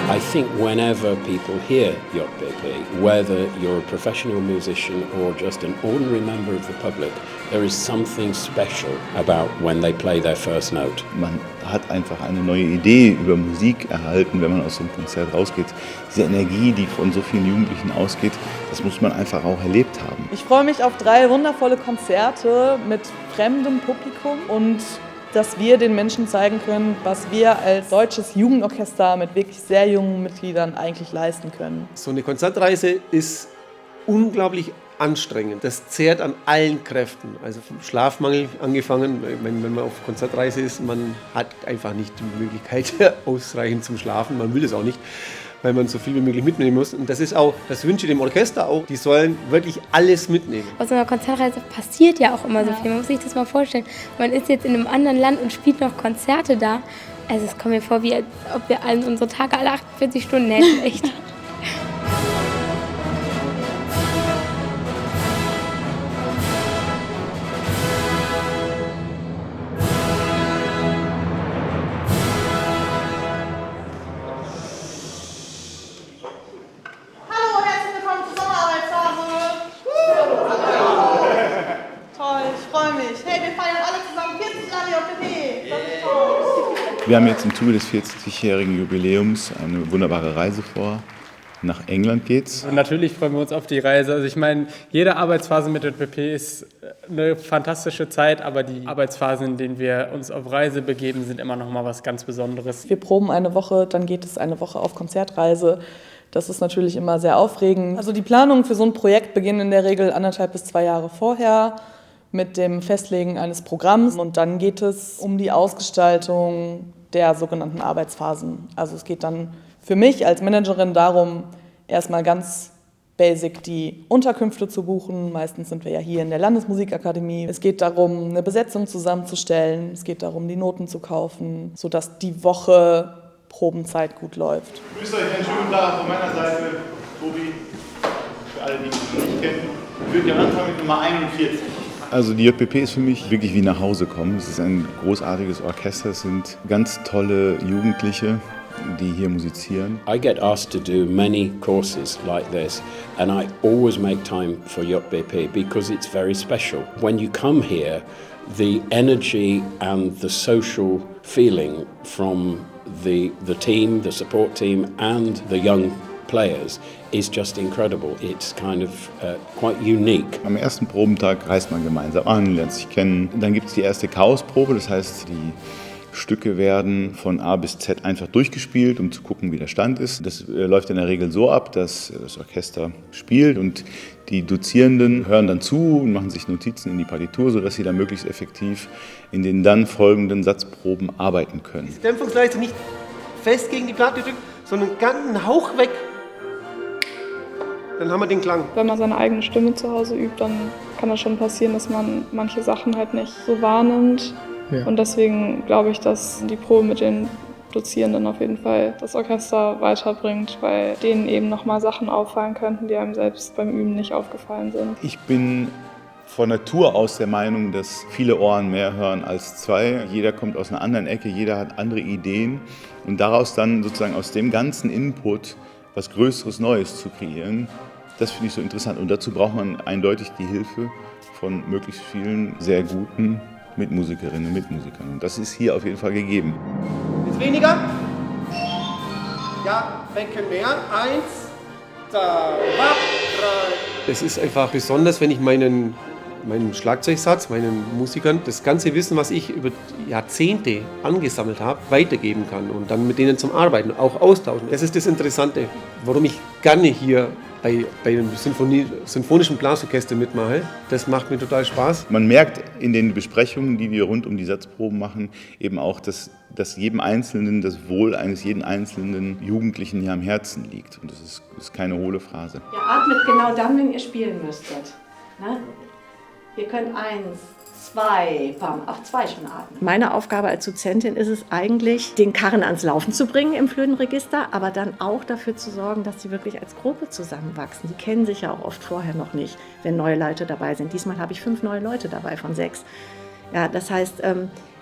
I think whenever people hear JPP, whether you're a professional musician or just an ordinary member of the public, there is something special about when they play their first note. Man hat einfach eine neue Idee über Musik erhalten, wenn man aus so einem Konzert rausgeht. Diese Energie, die von so vielen Jugendlichen ausgeht, das muss man einfach auch erlebt haben. Ich freue mich auf 3 wundervolle Konzerte mit fremdem Publikum und dass wir den Menschen zeigen können, was wir als deutsches Jugendorchester mit wirklich sehr jungen Mitgliedern eigentlich leisten können. So eine Konzertreise ist unglaublich anstrengend. Das zehrt an allen Kräften. Also vom Schlafmangel angefangen, wenn man auf Konzertreise ist, man hat einfach nicht die Möglichkeit, ausreichend zum Schlafen. Man will es auch nicht, weil man so viel wie möglich mitnehmen muss. Und das ist auch, das wünsche ich dem Orchester auch, die sollen wirklich alles mitnehmen. Auf so einer Konzertreise passiert ja auch immer so viel. Man muss sich das mal vorstellen. Man ist jetzt in einem anderen Land und spielt noch Konzerte da. Also es kommt mir vor, wie ob wir unsere Tage alle 48 Stunden hätten, echt. Wir haben jetzt im Zuge des 40-jährigen Jubiläums eine wunderbare Reise vor. Nach England geht's. Und natürlich freuen wir uns auf die Reise. Also ich meine, jede Arbeitsphase mit JPP ist eine fantastische Zeit, aber die Arbeitsphasen, in denen wir uns auf Reise begeben, sind immer noch mal was ganz Besonderes. Wir proben eine Woche, dann geht es eine Woche auf Konzertreise. Das ist natürlich immer sehr aufregend. Also die Planungen für so ein Projekt beginnen in der Regel 1,5 bis 2 Jahre vorher mit dem Festlegen eines Programms. Und dann geht es um die Ausgestaltung der sogenannten Arbeitsphasen. Also es geht dann für mich als Managerin darum, erstmal ganz basic die Unterkünfte zu buchen. Meistens sind wir ja hier in der Landesmusikakademie. Es geht darum, eine Besetzung zusammenzustellen. Es geht darum, die Noten zu kaufen, sodass die Woche Probenzeit gut läuft. Ich grüße euch, einen schönen Tag von meiner Seite. Tobi, für alle, die mich nicht kennen. Wir würden ja anfangen mit Nummer 41. Also die JPP ist für mich wirklich wie nach Hause kommen. Es ist ein großartiges Orchester, es sind ganz tolle Jugendliche, die hier musizieren. I get asked to do many courses like this and I always make time for JPP because it's very special. When you come here, the energy and the social feeling from the team, the support team and the young players is just incredible. It's kind of quite unique. Am ersten Probentag reist man gemeinsam an, lernt sich kennen. Dann gibt es die erste Chaosprobe, das heißt, die Stücke werden von A bis Z einfach durchgespielt, um zu gucken, wie der Stand ist. Das läuft in der Regel so ab, dass das Orchester spielt und die Dozierenden hören dann zu und machen sich Notizen in die Partitur, sodass sie dann möglichst effektiv in den dann folgenden Satzproben arbeiten können. Die Dämpfungsleiste nicht fest gegen die Platte drückt, sondern ganz einen Hauch weg. Dann haben wir den Klang. Wenn man seine eigene Stimme zu Hause übt, dann kann das schon passieren, dass man manche Sachen halt nicht so wahrnimmt. Ja. Und deswegen glaube ich, dass die Probe mit den Dozierenden auf jeden Fall das Orchester weiterbringt, weil denen eben nochmal Sachen auffallen könnten, die einem selbst beim Üben nicht aufgefallen sind. Ich bin von Natur aus der Meinung, dass viele Ohren mehr hören als 2. Jeder kommt aus einer anderen Ecke, jeder hat andere Ideen und daraus dann sozusagen aus dem ganzen Input was Größeres, Neues zu kreieren, das finde ich so interessant. Und dazu braucht man eindeutig die Hilfe von möglichst vielen sehr guten Mitmusikerinnen und Mitmusikern. Und das ist hier auf jeden Fall gegeben. Jetzt weniger. Ja, wecken mehr. 1, 2, 3. Es ist einfach besonders, wenn ich meinen Schlagzeugsatz, meinen Musikern, das ganze Wissen, was ich über Jahrzehnte angesammelt habe, weitergeben kann und dann mit denen zum Arbeiten, auch austauschen. Das ist das Interessante, warum ich gerne hier bei einem symphonischen Blasorchester mitmache. Das macht mir total Spaß. Man merkt in den Besprechungen, die wir rund um die Satzproben machen, eben auch, dass jedem Einzelnen das Wohl eines jeden einzelnen Jugendlichen hier am Herzen liegt. Und das ist keine hohle Phrase. Ihr atmet genau dann, wenn ihr spielen müsstet. Ne? Ihr könnt 1, 2, auf 2 schon atmen. Meine Aufgabe als Dozentin ist es eigentlich, den Karren ans Laufen zu bringen im Flötenregister, aber dann auch dafür zu sorgen, dass sie wirklich als Gruppe zusammenwachsen. Die kennen sich ja auch oft vorher noch nicht, wenn neue Leute dabei sind. Diesmal habe ich 5 neue Leute dabei von 6. Ja, das heißt,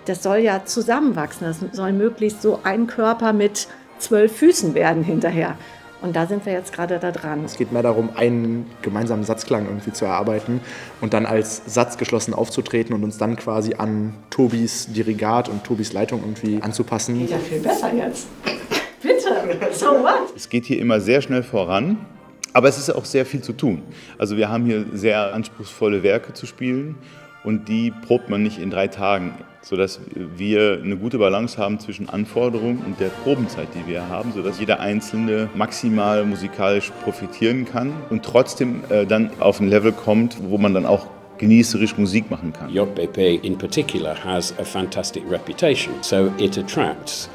das soll ja zusammenwachsen. Das soll möglichst so ein Körper mit 12 Füßen werden hinterher. Und da sind wir jetzt gerade da dran. Es geht mehr darum, einen gemeinsamen Satzklang irgendwie zu erarbeiten und dann als Satz geschlossen aufzutreten und uns dann quasi an Tobis Dirigat und Tobis Leitung irgendwie anzupassen. Geht ja viel besser jetzt. Bitte, so what? Es geht hier immer sehr schnell voran, aber es ist auch sehr viel zu tun. Also wir haben hier sehr anspruchsvolle Werke zu spielen und die probt man nicht in 3 Tagen, sodass wir eine gute Balance haben zwischen Anforderungen und der Probenzeit, die wir haben, sodass jeder Einzelne maximal musikalisch profitieren kann und trotzdem dann auf ein Level kommt, wo man dann auch genießerisch Musik machen kann. JBP in particular has a fantastic reputation, so it attracts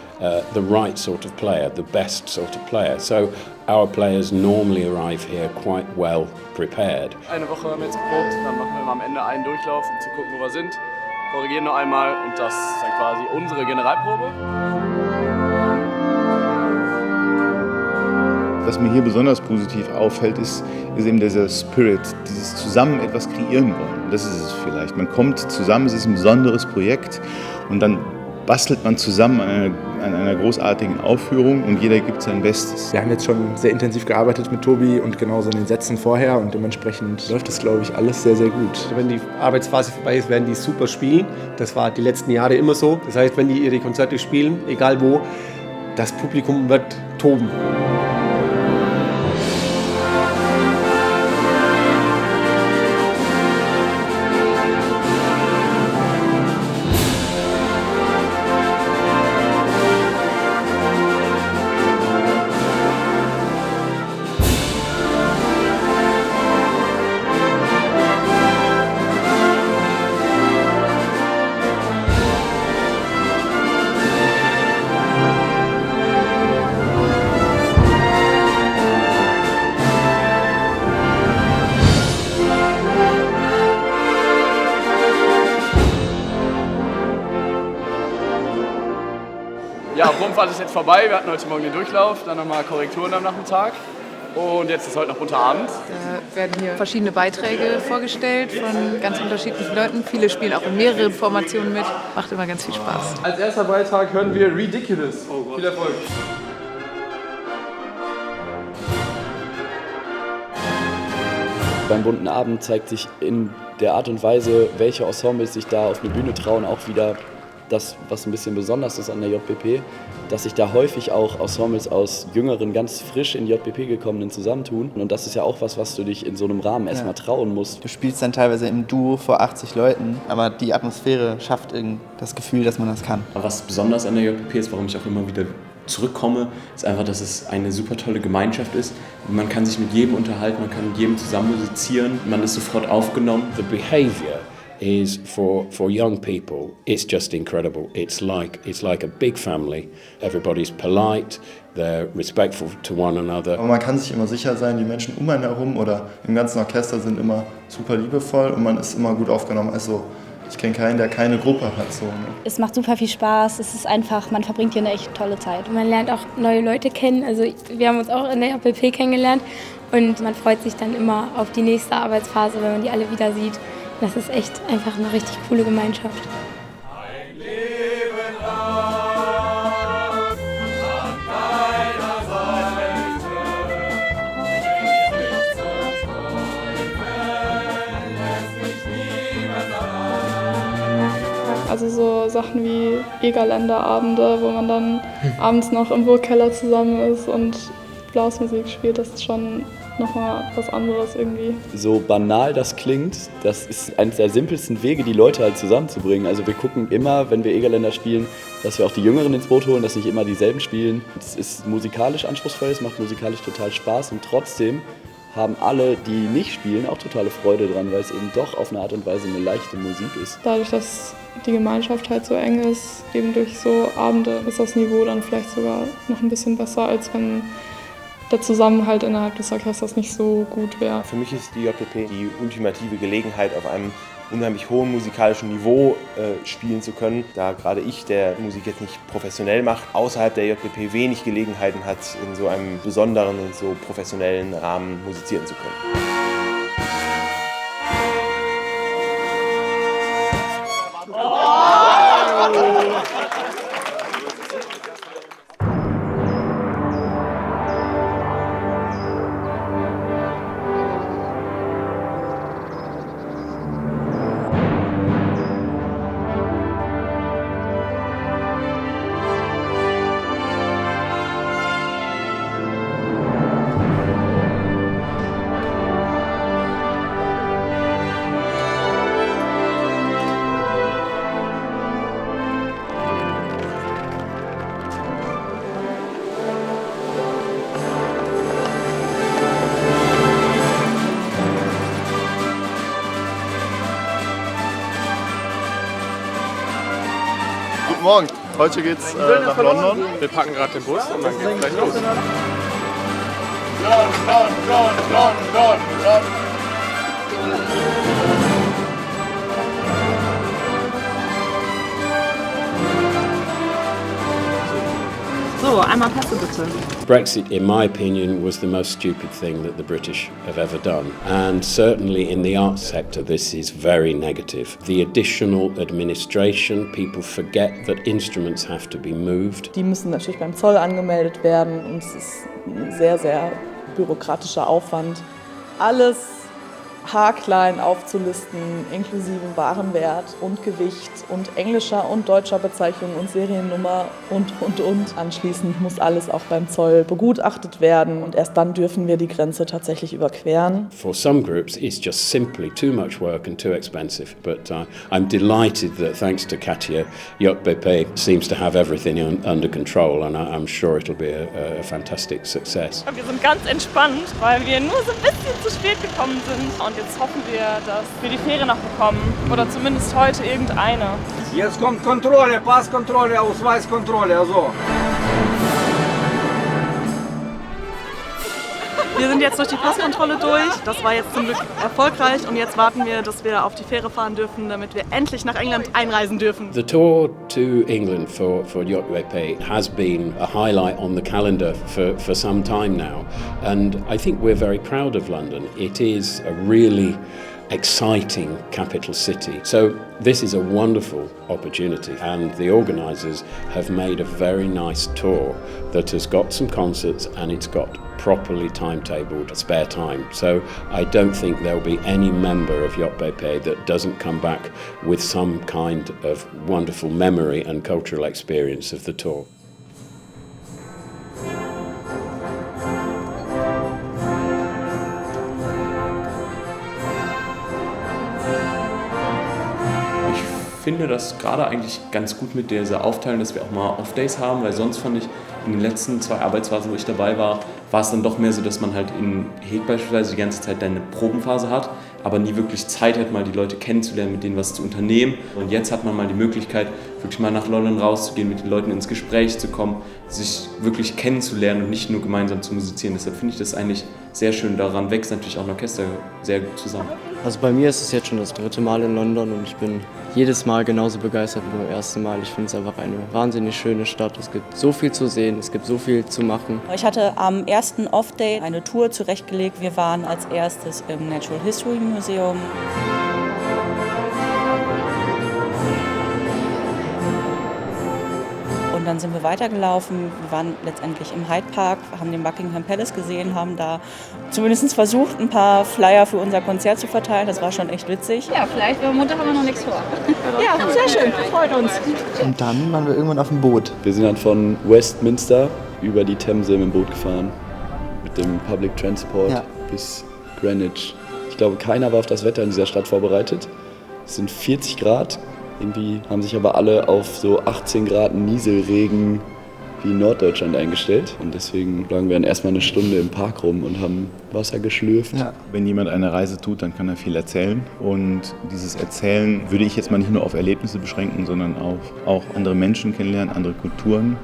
the right sort of player, the best sort of player. So our players normally arrive here quite well prepared. Eine Woche haben wir jetzt geprobt, dann machen wir immer am Ende einen Durchlauf, um zu gucken, wo wir sind. Korrigieren noch einmal und das ist dann quasi unsere Generalprobe. Was mir hier besonders positiv auffällt, ist eben dieser Spirit, dieses zusammen etwas kreieren wollen. Das ist es vielleicht. Man kommt zusammen, es ist ein besonderes Projekt und dann bastelt man zusammen an einer großartigen Aufführung und jeder gibt sein Bestes. Wir haben jetzt schon sehr intensiv gearbeitet mit Tobi und genauso in den Sätzen vorher und dementsprechend läuft das, glaube ich, alles sehr, sehr gut. Wenn die Arbeitsphase vorbei ist, werden die super spielen. Das war die letzten Jahre immer so. Das heißt, wenn die ihre Konzerte spielen, egal wo, das Publikum wird toben. Ja, Probenphase ist jetzt vorbei. Wir hatten heute Morgen den Durchlauf, dann nochmal Korrekturen am Nachmittag. Und jetzt ist heute noch bunter Abend. Da werden hier verschiedene Beiträge vorgestellt von ganz unterschiedlichen Leuten. Viele spielen auch in mehreren Formationen mit. Macht immer ganz viel Spaß. Als erster Beitrag hören wir Ridiculous. Viel Erfolg. Beim bunten Abend zeigt sich in der Art und Weise, welche Ensembles sich da auf eine Bühne trauen, auch wieder das, was ein bisschen besonders ist an der JBP, dass sich da häufig auch Ensembles aus jüngeren, ganz frisch in die JBP gekommenen zusammentun. Und das ist ja auch was du dich in so einem Rahmen erstmal trauen musst. Du spielst dann teilweise im Duo vor 80 Leuten, aber die Atmosphäre schafft das Gefühl, dass man das kann. Was besonders an der JBP ist, warum ich auch immer wieder zurückkomme, ist einfach, dass es eine super tolle Gemeinschaft ist. Man kann sich mit jedem unterhalten, man kann mit jedem zusammen musizieren, man ist sofort aufgenommen. The behavior is for young people, it's just incredible. It's like a big family. Everybody's polite, they're respectful to one another. Aber man kann sich immer sicher sein, die Menschen um einen herum oder im ganzen Orchester sind immer super liebevoll und man ist immer gut aufgenommen. Also ich kenne keinen, der keine Gruppe hat. So, ne? Es macht super viel Spaß, es ist einfach, man verbringt hier eine echt tolle Zeit. Man lernt auch neue Leute kennen, also wir haben uns auch in der JBP kennengelernt und man freut sich dann immer auf die nächste Arbeitsphase, wenn man die alle wieder sieht. Das ist echt einfach eine richtig coole Gemeinschaft. Ein Leben lang an deiner Seite, nicht zum Teufel, lässt mich niemand allein. Also so Sachen wie Egerländer-Abende, wo man dann abends noch im Burgkeller zusammen ist und Blasmusik spielt, das ist schon nochmal was anderes irgendwie. So banal das klingt, das ist eines der simpelsten Wege, die Leute halt zusammenzubringen. Also wir gucken immer, wenn wir Egerländer spielen, dass wir auch die Jüngeren ins Boot holen, dass nicht immer dieselben spielen. Es ist musikalisch anspruchsvoll, es macht musikalisch total Spaß und trotzdem haben alle, die nicht spielen, auch totale Freude dran, weil es eben doch auf eine Art und Weise eine leichte Musik ist. Dadurch, dass die Gemeinschaft halt so eng ist, eben durch so Abende, ist das Niveau dann vielleicht sogar noch ein bisschen besser, als wenn der Zusammenhalt innerhalb des Orchesters nicht so gut wäre. Für mich ist die JBP die ultimative Gelegenheit, auf einem unheimlich hohen musikalischen Niveau spielen zu können, da gerade ich, der Musik jetzt nicht professionell macht, außerhalb der JBP wenig Gelegenheiten hat, in so einem besonderen und so professionellen Rahmen musizieren zu können. Guten Morgen. Heute geht's nach London. Wir packen gerade den Bus und dann geht's gleich los. So, einmal Pässe bitte. Brexit, in my opinion, was the most stupid thing that the British have ever done. And certainly in the arts sector, this is very negative. The additional administration, people forget that instruments have to be moved. Die müssen natürlich beim Zoll angemeldet werden und es ist ein sehr, sehr bürokratischer Aufwand. Alles haarklein aufzulisten, inklusive Warenwert und Gewicht und englischer und deutscher Bezeichnung und Seriennummer und. Anschließend muss alles auch beim Zoll begutachtet werden und erst dann dürfen wir die Grenze tatsächlich überqueren. For some groups, it's just simply too much work and too expensive. But I'm delighted that thanks to Katia, JBP seems to have everything under control, and I'm sure it'll be a fantastic success. Wir sind ganz entspannt, weil wir nur so ein bisschen zu spät gekommen sind. Und jetzt hoffen wir, dass wir die Fähre noch bekommen. Oder zumindest heute irgendeine. Jetzt kommt Kontrolle, Passkontrolle, Ausweiskontrolle, also. Wir sind jetzt durch die Passkontrolle durch. Das war jetzt zum Glück erfolgreich und jetzt warten wir, dass wir auf die Fähre fahren dürfen, damit wir endlich nach England einreisen dürfen. The tour to England for JBP has been a highlight on the calendar for some time now, and I think we're very proud of London. It is a really exciting capital city. So this is a wonderful opportunity, and the organisers have made a very nice tour that has got some concerts and it's got properly timetabled spare time. So I don't think there'll be any member of JBP that doesn't come back with some kind of wonderful memory and cultural experience of the tour. Ich finde das gerade eigentlich ganz gut mit dieser Aufteilung, dass wir auch mal Off-Days haben, weil sonst fand ich in den letzten 2 Arbeitsphasen, wo ich dabei war, war es dann doch mehr so, dass man halt in Heg beispielsweise die ganze Zeit eine Probenphase hat, aber nie wirklich Zeit hat, mal die Leute kennenzulernen, mit denen was zu unternehmen. Und jetzt hat man mal die Möglichkeit, wirklich mal nach London rauszugehen, mit den Leuten ins Gespräch zu kommen, sich wirklich kennenzulernen und nicht nur gemeinsam zu musizieren. Deshalb finde ich das eigentlich sehr schön. Daran wächst natürlich auch ein Orchester sehr gut zusammen. Also bei mir ist es jetzt schon das 3. Mal in London und ich bin jedes Mal genauso begeistert wie beim ersten Mal. Ich finde es einfach eine wahnsinnig schöne Stadt. Es gibt so viel zu sehen, es gibt so viel zu machen. Ich hatte am ersten Off-Day eine Tour zurechtgelegt. Wir waren als erstes im Natural History Museum. Und dann sind wir weitergelaufen. Wir waren letztendlich im Hyde Park, haben den Buckingham Palace gesehen, haben da zumindest versucht, ein paar Flyer für unser Konzert zu verteilen. Das war schon echt witzig. Ja, vielleicht, aber Montag haben wir noch nichts vor. Ja, sehr schön, freut uns. Und dann waren wir irgendwann auf dem Boot. Wir sind dann von Westminster über die Themse mit dem Boot gefahren. Mit dem Public Transport bis Greenwich. Ich glaube, keiner war auf das Wetter in dieser Stadt vorbereitet. Es sind 40 Grad. Irgendwie haben sich aber alle auf so 18 Grad Nieselregen wie in Norddeutschland eingestellt. Und deswegen lagen wir dann erstmal eine Stunde im Park rum und haben Wasser geschlürft. Ja. Wenn jemand eine Reise tut, dann kann er viel erzählen. Und dieses Erzählen würde ich jetzt mal nicht nur auf Erlebnisse beschränken, sondern auch andere Menschen kennenlernen, andere Kulturen.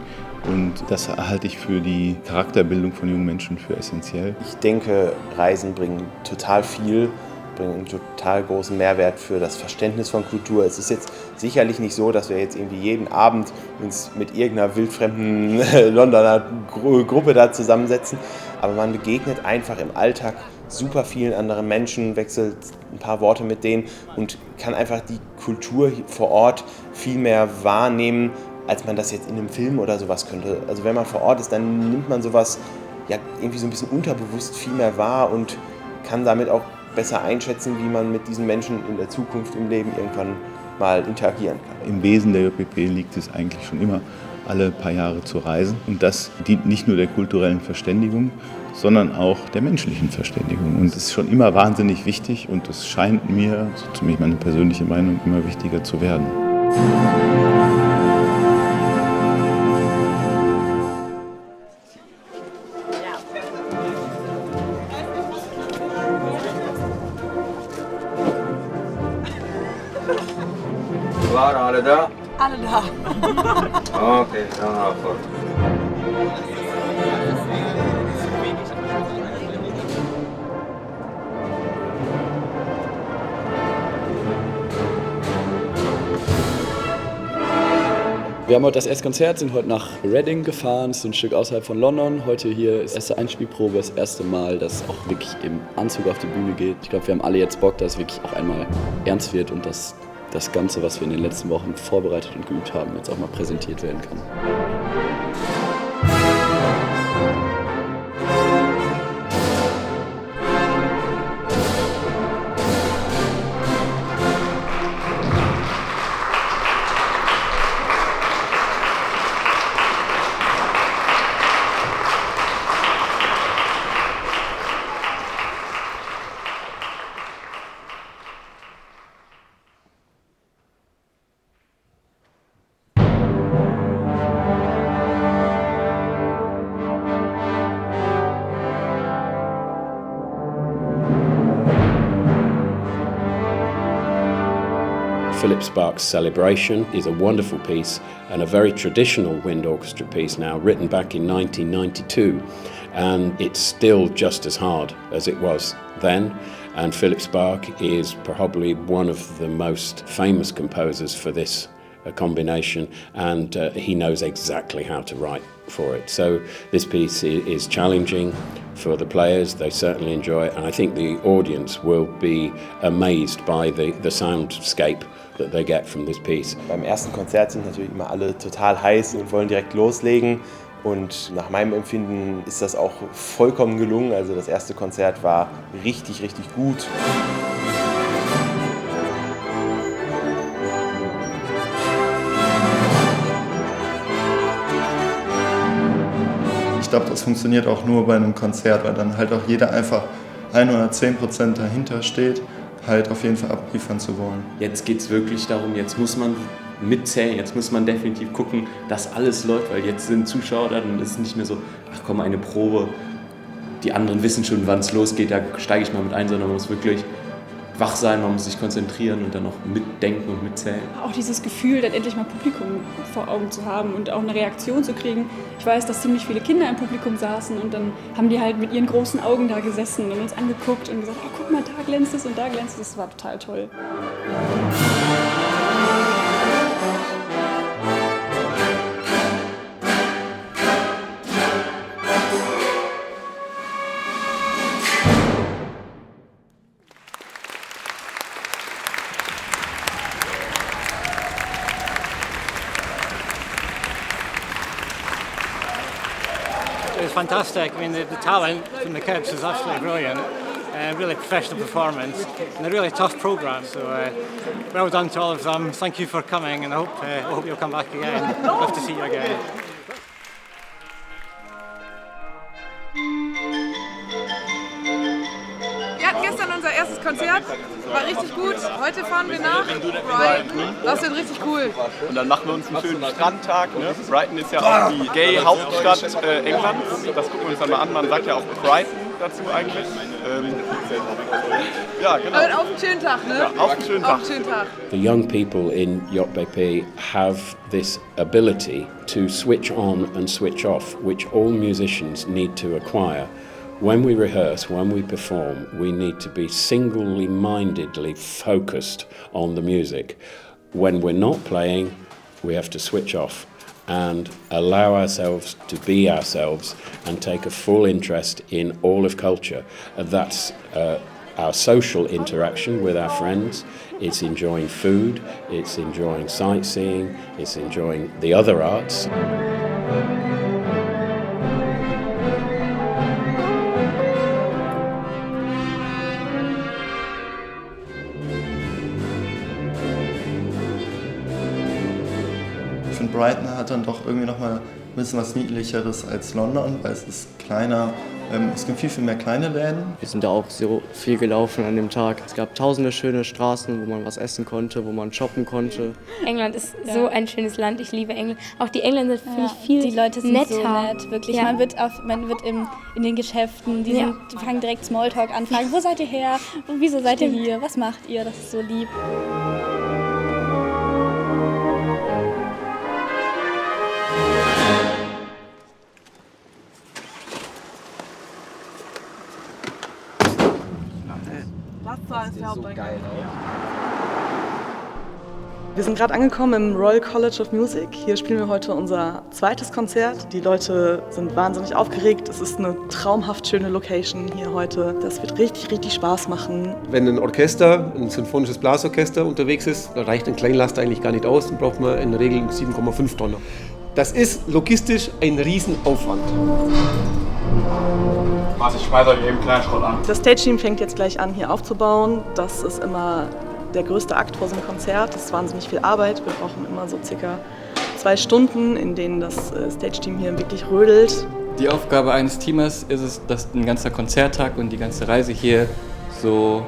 Und das halte ich für die Charakterbildung von jungen Menschen für essentiell. Ich denke, Reisen bringen total viel, bringen einen total großen Mehrwert für das Verständnis von Kultur. Es ist jetzt sicherlich nicht so, dass wir jetzt irgendwie jeden Abend uns mit irgendeiner wildfremden Londoner Gruppe da zusammensetzen, aber man begegnet einfach im Alltag super vielen anderen Menschen, wechselt ein paar Worte mit denen und kann einfach die Kultur vor Ort viel mehr wahrnehmen, als man das jetzt in einem Film oder sowas könnte. Also wenn man vor Ort ist, dann nimmt man sowas ja irgendwie so ein bisschen unterbewusst viel mehr wahr und kann damit auch besser einschätzen, wie man mit diesen Menschen in der Zukunft im Leben irgendwann mal interagieren kann. Im Wesen der JBP liegt es eigentlich schon immer, alle paar Jahre zu reisen. Und das dient nicht nur der kulturellen Verständigung, sondern auch der menschlichen Verständigung. Und es ist schon immer wahnsinnig wichtig und es scheint mir, so zumindest meine persönliche Meinung, immer wichtiger zu werden. Waren alle da? Alle da. Okay, ja, voll. Wir haben heute das erste Konzert, sind heute nach Reading gefahren, das ist so ein Stück außerhalb von London. Heute hier ist erste Einspielprobe, das erste Mal, dass es auch wirklich im Anzug auf die Bühne geht. Ich glaube, wir haben alle jetzt Bock, dass es wirklich auch einmal ernst wird und dass das Ganze, was wir in den letzten Wochen vorbereitet und geübt haben, jetzt auch mal präsentiert werden kann. Philip Sparke's Celebration is a wonderful piece and a very traditional wind orchestra piece now, written back in 1992. And it's still just as hard as it was then. And Philip Sparke is probably one of the most famous composers for this combination, and he knows exactly how to write for it. So this piece is challenging for the players, they certainly enjoy it, and I think the audience will be amazed by the soundscape that they get from this piece. Beim ersten Konzert sind natürlich immer alle total heiß und wollen direkt loslegen. Und nach meinem Empfinden ist das auch vollkommen gelungen. Also das erste Konzert war richtig, richtig gut. Ich glaube, das funktioniert auch nur bei einem Konzert, weil dann halt auch jeder einfach 1 oder 10% dahinter steht, halt auf jeden Fall abliefern zu wollen. Jetzt geht es wirklich darum, jetzt muss man mitzählen, jetzt muss man definitiv gucken, dass alles läuft, weil jetzt sind Zuschauer da und es ist nicht mehr so, ach komm, eine Probe, die anderen wissen schon, wann es losgeht, da steige ich mal mit ein, sondern man muss wirklich wach sein, man muss sich konzentrieren und dann auch mitdenken und mitzählen. Auch dieses Gefühl, dann endlich mal Publikum vor Augen zu haben und auch eine Reaktion zu kriegen. Ich weiß, dass ziemlich viele Kinder im Publikum saßen und dann haben die halt mit ihren großen Augen da gesessen und uns angeguckt und gesagt, oh guck mal, da glänzt es und da glänzt es. Das war total toll. It was fantastic. I mean, the talent from the kids was absolutely brilliant. Really professional performance and a really tough programme. So well done to all of them. Thank you for coming, and I hope you'll come back again. I'd love to see you again. Wir hatten gestern unser erstes Konzert, war richtig gut. Heute fahren wir nach Brighton. Das wird richtig cool. Und dann machen wir uns einen schönen Strandtag. Ne? Brighton ist ja auch die Gay-Hauptstadt Englands. Das gucken wir uns dann mal an. Man sagt ja auch Brighton dazu eigentlich. Ja, genau. Aber auf einen schönen Tag, ne? Ja, auf einen schönen Tag. Auf einen schönen Tag. The young people in JBP have this ability to switch on and switch off, which all musicians need to acquire. When we rehearse, when we perform, we need to be single-mindedly focused on the music. When we're not playing, we have to switch off and allow ourselves to be ourselves and take a full interest in all of culture. And that's our social interaction with our friends. It's enjoying food, it's enjoying sightseeing, it's enjoying the other arts. Ich finde, Brighton hat dann doch irgendwie noch mal ein bisschen was Niedlicheres als London, weil es ist kleiner. Es gibt viel, viel mehr kleine Läden. Wir sind da auch so viel gelaufen an dem Tag. Es gab tausende schöne Straßen, wo man was essen konnte, wo man shoppen konnte. England ist so ein schönes Land. Ich liebe England. Auch die Engländer finde ich viel Die Leute sind netter. so nett, wirklich. Ja. Man wird in den Geschäften, die fangen direkt Smalltalk an, fragen, wo seid ihr her? Und wieso seid ihr hier? Was macht ihr? Das ist so lieb. so geil aus. Wir sind gerade angekommen im Royal College of Music. Hier spielen wir heute unser zweites Konzert. Die Leute sind wahnsinnig aufgeregt. Es ist eine traumhaft schöne Location hier heute. Das wird richtig, richtig Spaß machen. Wenn ein Orchester, ein sinfonisches Blasorchester unterwegs ist, da reicht ein Kleinlaster eigentlich gar nicht aus. Dann braucht man in der Regel 7,5 Tonner. Das ist logistisch ein Riesenaufwand. Ich schmeiße euch eben Kleinschrott an. Das Stage-Team fängt jetzt gleich an, hier aufzubauen. Das ist immer der größte Akt vor so einem Konzert. Das ist wahnsinnig viel Arbeit. Wir brauchen immer so circa 2 Stunden, in denen das Stage-Team hier wirklich rödelt. Die Aufgabe eines Teamers ist es, dass ein ganzer Konzerttag und die ganze Reise hier so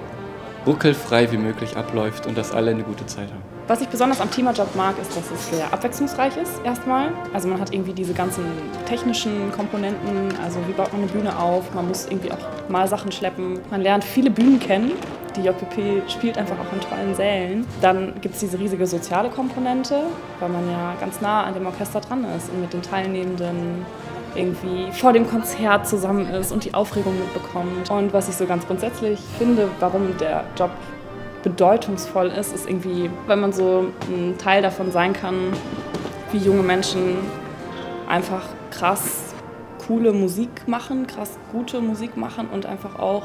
ruckelfrei wie möglich abläuft und dass alle eine gute Zeit haben. Was ich besonders am Teamerjob mag, ist, dass es sehr abwechslungsreich ist erstmal. Also man hat irgendwie diese ganzen technischen Komponenten, also wie baut man eine Bühne auf, man muss irgendwie auch mal Sachen schleppen. Man lernt viele Bühnen kennen. Die JPP spielt einfach auch in tollen Sälen. Dann gibt es diese riesige soziale Komponente, weil man ja ganz nah an dem Orchester dran ist und mit den Teilnehmenden irgendwie vor dem Konzert zusammen ist und die Aufregung mitbekommt. Und was ich so ganz grundsätzlich finde, warum der Job bedeutungsvoll ist, ist irgendwie, wenn man so ein Teil davon sein kann, wie junge Menschen einfach krass coole Musik machen, krass gute Musik machen und einfach auch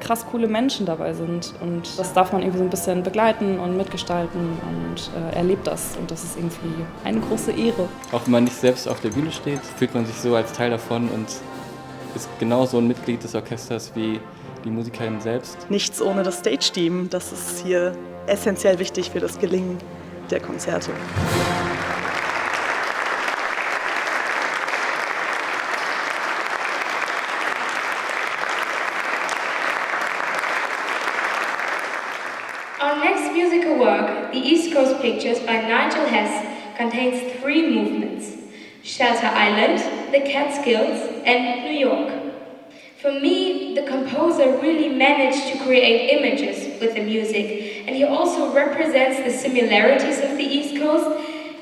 krass coole Menschen dabei sind. Und das darf man irgendwie so ein bisschen begleiten und mitgestalten und erlebt das. Und das ist irgendwie eine große Ehre. Auch wenn man nicht selbst auf der Bühne steht, fühlt man sich so als Teil davon und ist genauso ein Mitglied des Orchesters wie die Musikerin selbst. Nichts ohne das Stage-Team. Das ist hier essentiell wichtig für das Gelingen der Konzerte. Our next musical work, The East Coast Pictures by Nigel Hess, contains 3 movements: Shelter Island, the Catskills, and New York. For me, the composer really managed to create images with the music, and he also represents the similarities of the East Coast,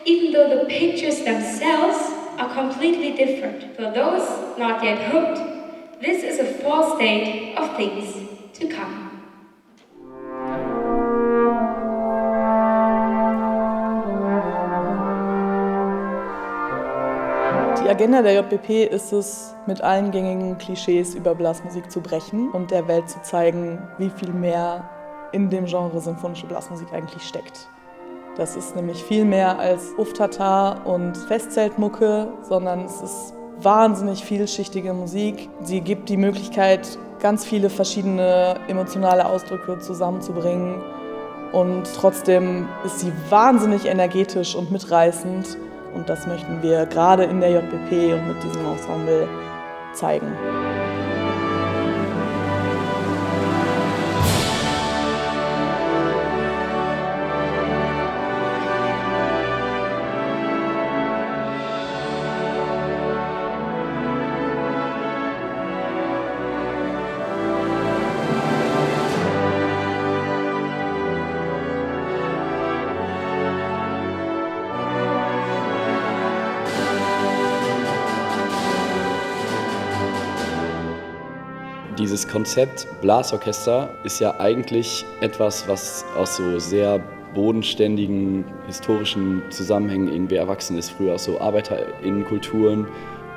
even though the pictures themselves are completely different. For those not yet hooked, this is a forestate of things to come. Die Agenda der JPP ist es, mit allen gängigen Klischees über Blasmusik zu brechen und der Welt zu zeigen, wie viel mehr in dem Genre sinfonische Blasmusik eigentlich steckt. Das ist nämlich viel mehr als Uftata und Festzeltmucke, sondern es ist wahnsinnig vielschichtige Musik. Sie gibt die Möglichkeit, ganz viele verschiedene emotionale Ausdrücke zusammenzubringen und trotzdem ist sie wahnsinnig energetisch und mitreißend. Und das möchten wir gerade in der JPP und mit diesem Ensemble zeigen. Dieses Konzept Blasorchester ist ja eigentlich etwas, was aus so sehr bodenständigen historischen Zusammenhängen irgendwie erwachsen ist. Früher aus so ArbeiterInnenkulturen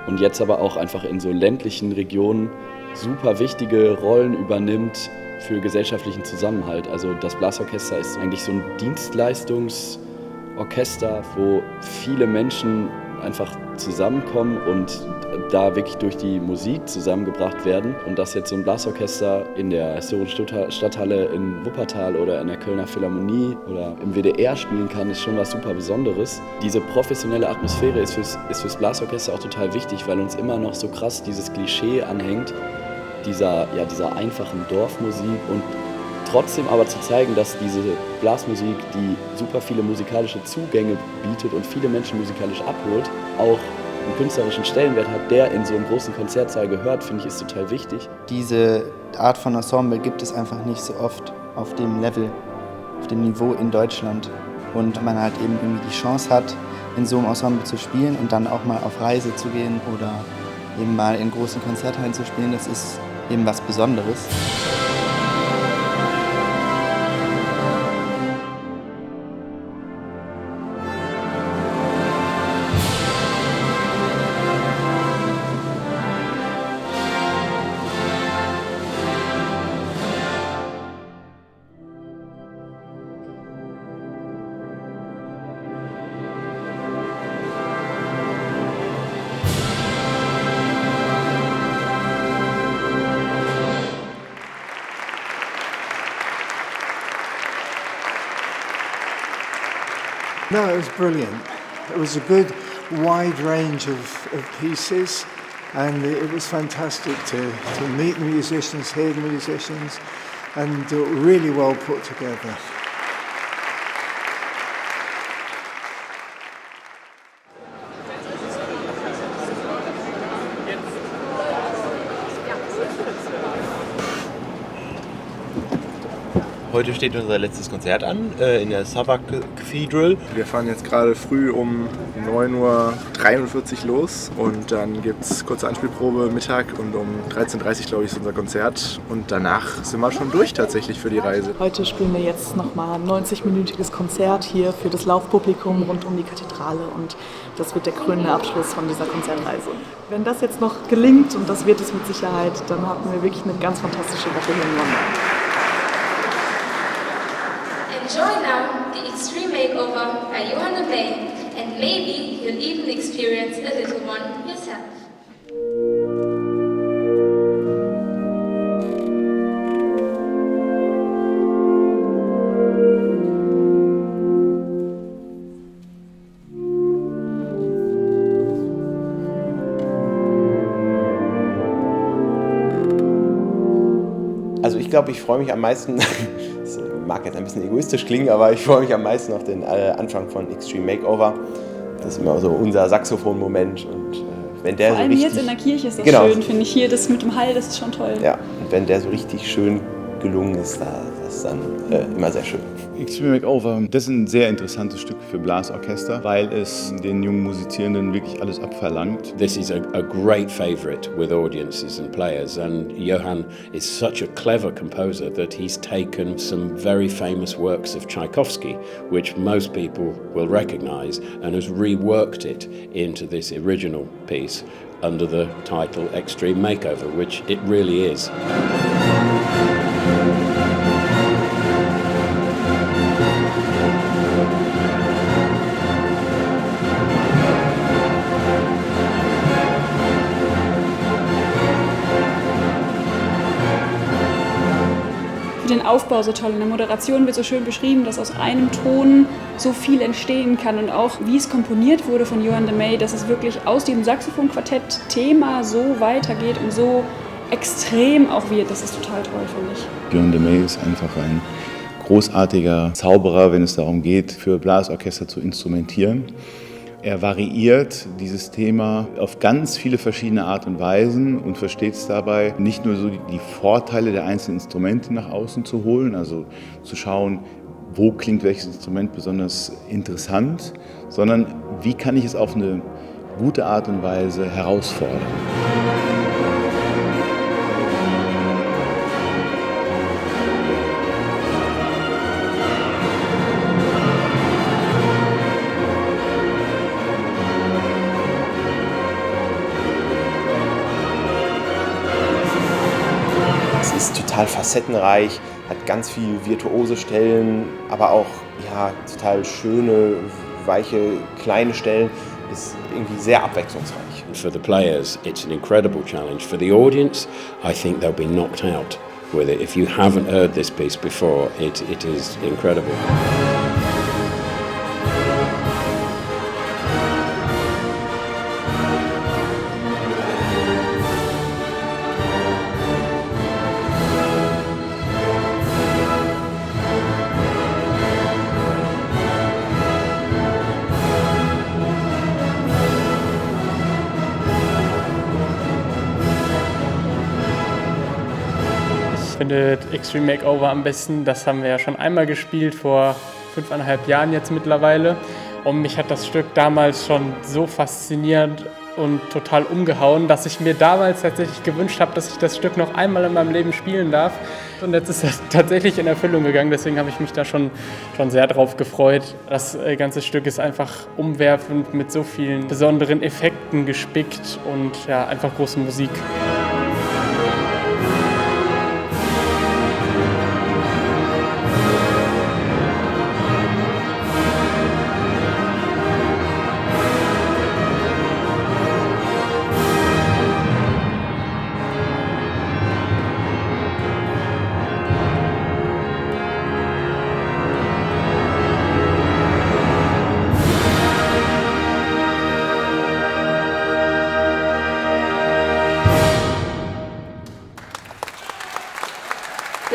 und jetzt aber auch einfach in so ländlichen Regionen super wichtige Rollen übernimmt für gesellschaftlichen Zusammenhalt. Also das Blasorchester ist eigentlich so ein Dienstleistungsorchester, wo viele Menschen einfach zusammenkommen und da wirklich durch die Musik zusammengebracht werden. Und dass jetzt so ein Blasorchester in der historischen Stadthalle in Wuppertal oder in der Kölner Philharmonie oder im WDR spielen kann, ist schon was super Besonderes. Diese professionelle Atmosphäre ist fürs Blasorchester auch total wichtig, weil uns immer noch so krass dieses Klischee anhängt, dieser einfachen Dorfmusik und trotzdem aber zu zeigen, dass diese Blasmusik, die super viele musikalische Zugänge bietet und viele Menschen musikalisch abholt, auch einen künstlerischen Stellenwert hat, der in so einem großen Konzertsaal gehört, finde ich, ist total wichtig. Diese Art von Ensemble gibt es einfach nicht so oft auf dem Level, auf dem Niveau in Deutschland. Und man halt eben irgendwie die Chance hat, in so einem Ensemble zu spielen und dann auch mal auf Reise zu gehen oder eben mal in großen Konzerthallen zu spielen, das ist eben was Besonderes. No, it was brilliant. It was a good wide range of pieces, and it was fantastic to meet the musicians, hear the musicians, and really well put together. Heute steht unser letztes Konzert an in der Southwark Cathedral. Wir fahren jetzt gerade früh um 9:43 Uhr los und dann gibt es kurze Anspielprobe Mittag und um 13:30 Uhr, glaube ich, ist unser Konzert und danach sind wir schon durch tatsächlich für die Reise. Heute spielen wir jetzt nochmal ein 90-minütiges Konzert hier für das Laufpublikum rund um die Kathedrale und das wird der krönende Abschluss von dieser Konzertreise. Wenn das jetzt noch gelingt, und das wird es mit Sicherheit, dann haben wir wirklich eine ganz fantastische Woche hier in London. Enjoy now the Extreme Makeover by Johan de May, and maybe you'll even experience a little one yourself. Also ich glaube, ich freue mich am meisten, das mag jetzt ein bisschen egoistisch klingen, aber ich freue mich am meisten auf den Anfang von Extreme Makeover. Das ist immer so unser Saxophon-Moment. Und wenn der Vor so allem richtig, jetzt in der Kirche ist das genau, schön, finde ich. Hier das mit dem Hall, das ist schon toll. Ja, und wenn der so richtig schön gelungen ist, das ist dann immer sehr schön. Extreme Makeover, das ist ein sehr interessantes Stück für Blasorchester, weil es den jungen Musizierenden wirklich alles abverlangt. This is a great favourite with audiences and players, and Johann is such a clever composer that he's taken some very famous works of Tchaikovsky, which most people will recognise, and has reworked it into this original piece under the title Extreme Makeover, which it really is. Den Aufbau so toll. In der Moderation wird so schön beschrieben, dass aus einem Ton so viel entstehen kann und auch wie es komponiert wurde von Johan de May, dass es wirklich aus diesem Saxophonquartett-Thema so weitergeht und so extrem auch wird. Das ist total toll, finde ich. Johan de May ist einfach ein großartiger Zauberer, wenn es darum geht, für Blasorchester zu instrumentieren. Er variiert dieses Thema auf ganz viele verschiedene Art und Weisen und versteht es dabei, nicht nur so die Vorteile der einzelnen Instrumente nach außen zu holen, also zu schauen, wo klingt welches Instrument besonders interessant, sondern wie kann ich es auf eine gute Art und Weise herausfordern. Total facettenreich, hat ganz viele virtuose Stellen, aber auch ja, total schöne, weiche, kleine Stellen. Ist irgendwie sehr abwechslungsreich. For the players, it's an incredible challenge. For the audience, I think they'll be knocked out with it. If you haven't heard this piece before, it is incredible. Ich finde Extreme Makeover am besten. Das haben wir ja schon einmal gespielt, vor 5,5 Jahren jetzt mittlerweile. Und mich hat das Stück damals schon so fasziniert und total umgehauen, dass ich mir damals tatsächlich gewünscht habe, dass ich das Stück noch einmal in meinem Leben spielen darf. Und jetzt ist das tatsächlich in Erfüllung gegangen, deswegen habe ich mich da schon sehr drauf gefreut. Das ganze Stück ist einfach umwerfend, mit so vielen besonderen Effekten gespickt und ja, einfach große Musik.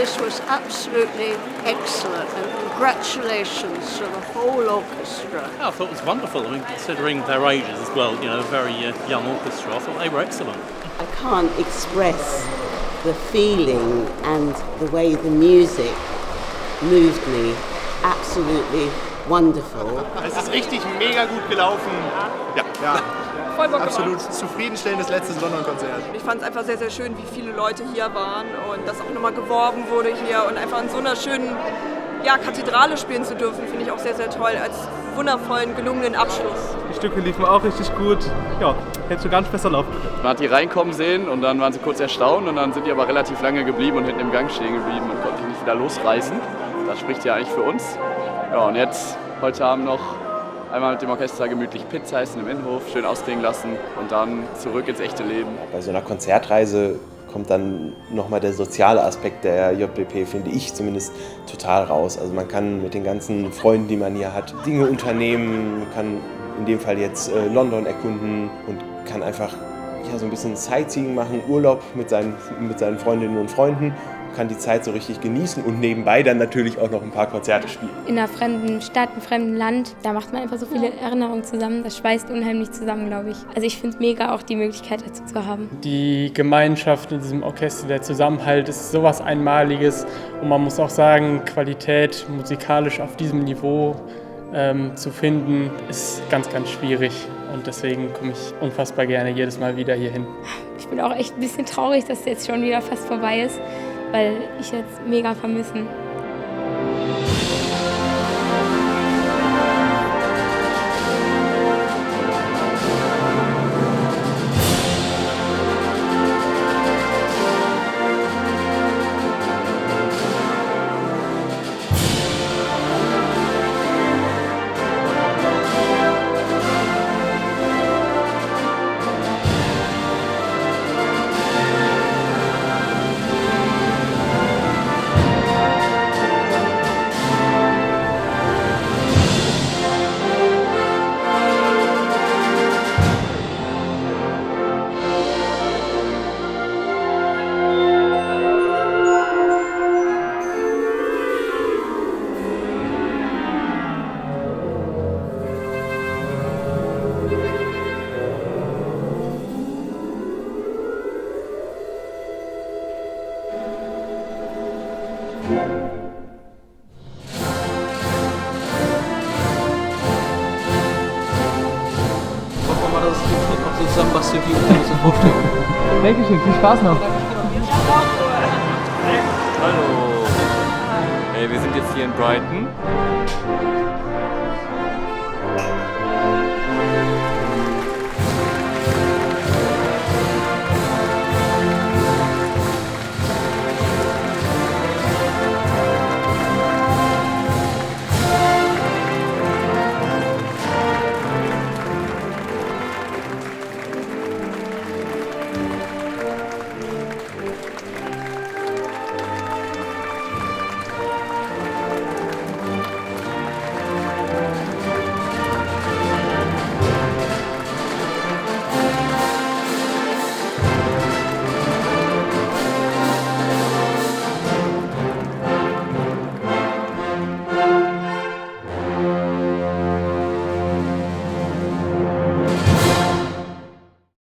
This was absolutely excellent, and congratulations to the whole orchestra. I thought it was wonderful. I mean, considering their ages as well, you know, a very young orchestra, I thought they were excellent. I can't express the feeling and the way the music moved me. Absolutely wonderful. Es ist richtig mega gut gelaufen. Ja. Voll Bock Absolut gemacht. zufriedenstellendes letztes London-Konzert. Ich fand es einfach sehr, sehr schön, wie viele Leute hier waren und dass auch nochmal geworben wurde hier und einfach in so einer schönen Kathedrale spielen zu dürfen, finde ich auch sehr, sehr toll, als wundervollen, gelungenen Abschluss. Die Stücke liefen auch richtig gut. Ja, hätte so ganz besser laufen können. Man hat die reinkommen sehen und dann waren sie kurz erstaunt und dann sind die aber relativ lange geblieben und hinten im Gang stehen geblieben und konnten sich nicht wieder losreißen. Das spricht ja eigentlich für uns. Ja, und jetzt heute Abend noch einmal mit dem Orchester gemütlich Pizza essen im Innenhof, schön ausklingen lassen und dann zurück ins echte Leben. Bei so einer Konzertreise kommt dann nochmal der soziale Aspekt der JBP, finde ich zumindest, total raus. Also man kann mit den ganzen Freunden, die man hier hat, Dinge unternehmen, kann in dem Fall jetzt London erkunden und kann einfach so ein bisschen Sightseeing machen, Urlaub mit seinen Freundinnen und Freunden, kann die Zeit so richtig genießen und nebenbei dann natürlich auch noch ein paar Konzerte spielen. In einer fremden Stadt, einem fremden Land, da macht man einfach so viele Erinnerungen zusammen. Das schweißt unheimlich zusammen, glaube ich. Also ich finde es mega, auch die Möglichkeit dazu zu haben. Die Gemeinschaft in diesem Orchester, der Zusammenhalt ist sowas Einmaliges. Und man muss auch sagen, Qualität musikalisch auf diesem Niveau zu finden, ist ganz, ganz schwierig. Und deswegen komme ich unfassbar gerne jedes Mal wieder hier hin. Ich bin auch echt ein bisschen traurig, dass es jetzt schon wieder fast vorbei ist, weil ich jetzt mega vermissen. Zusammenbasteln, wie wir uns das vorstellen. Dankeschön, viel Spaß noch. Hallo. Hey, wir sind jetzt hier in Brighton